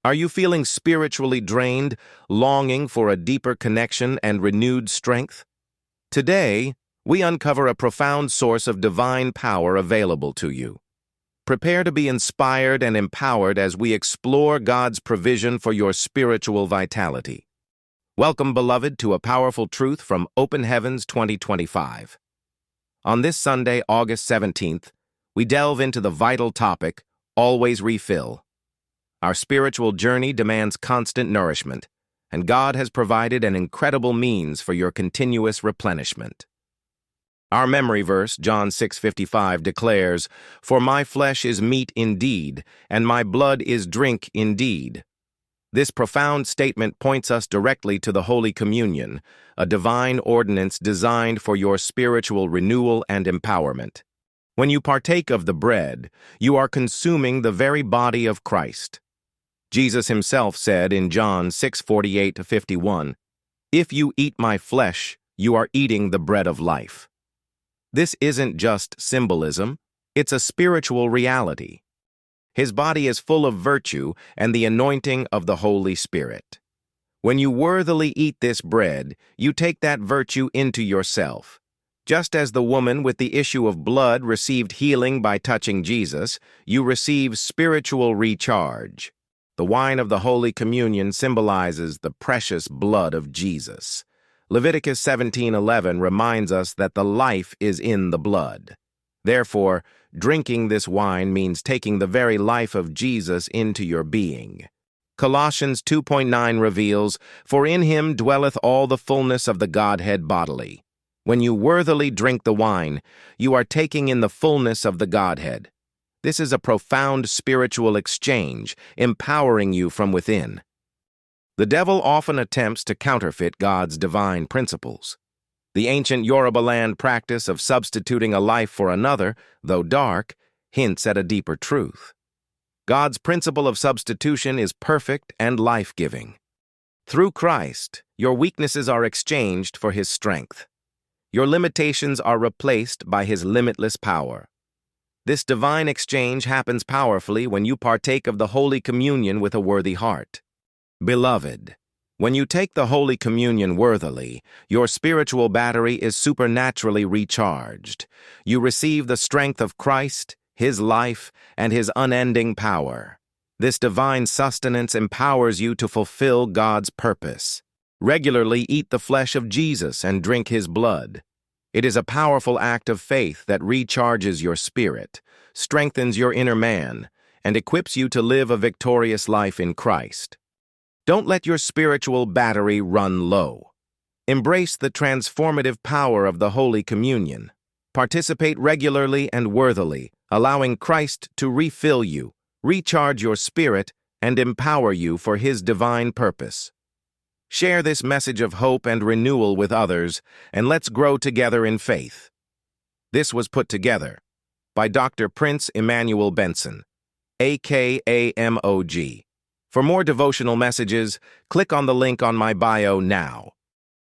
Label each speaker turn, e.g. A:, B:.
A: Are you feeling spiritually drained, longing for a deeper connection and renewed strength? Today, we uncover a profound source of divine power available to you. Prepare to be inspired and empowered as we explore God's provision for your spiritual vitality. Welcome, beloved, to a powerful truth from Open Heavens 2025. On this Sunday, August 17th, we delve into the vital topic, always refill. Our spiritual journey demands constant nourishment, and God has provided an incredible means for your continuous replenishment. Our memory verse, John 6:55, declares, "For my flesh is meat indeed, and my blood is drink indeed." This profound statement points us directly to the Holy Communion, a divine ordinance designed for your spiritual renewal and empowerment. When you partake of the bread, you are consuming the very body of Christ. Jesus himself said in John 6:48-51, "If you eat my flesh, you are eating the bread of life." This isn't just symbolism, it's a spiritual reality. His body is full of virtue and the anointing of the Holy Spirit. When you worthily eat this bread, you take that virtue into yourself. Just as the woman with the issue of blood received healing by touching Jesus, you receive spiritual recharge. The wine of the Holy Communion symbolizes the precious blood of Jesus. Leviticus 17:11 reminds us that the life is in the blood. Therefore, drinking this wine means taking the very life of Jesus into your being. Colossians 2:9 reveals, "For in him dwelleth all the fullness of the Godhead bodily." When you worthily drink the wine, you are taking in the fullness of the Godhead. This is a profound spiritual exchange, empowering you from within. The devil often attempts to counterfeit God's divine principles. The ancient Yoruba-land practice of substituting a life for another, though dark, hints at a deeper truth. God's principle of substitution is perfect and life-giving. Through Christ, your weaknesses are exchanged for his strength. Your limitations are replaced by his limitless power. This divine exchange happens powerfully when you partake of the Holy Communion with a worthy heart. Beloved, when you take the Holy Communion worthily, your spiritual battery is supernaturally recharged. You receive the strength of Christ, his life, and his unending power. This divine sustenance empowers you to fulfill God's purpose. Regularly eat the flesh of Jesus and drink his blood. It is a powerful act of faith that recharges your spirit, strengthens your inner man, and equips you to live a victorious life in Christ. Don't let your spiritual battery run low. Embrace the transformative power of the Holy Communion. Participate regularly and worthily, allowing Christ to refill you, recharge your spirit, and empower you for his divine purpose. Share this message of hope and renewal with others, and let's grow together in faith. This was put together by Dr. Prince Emmanuel Benson, AKA MOG. For more devotional messages, click on the link on my bio now.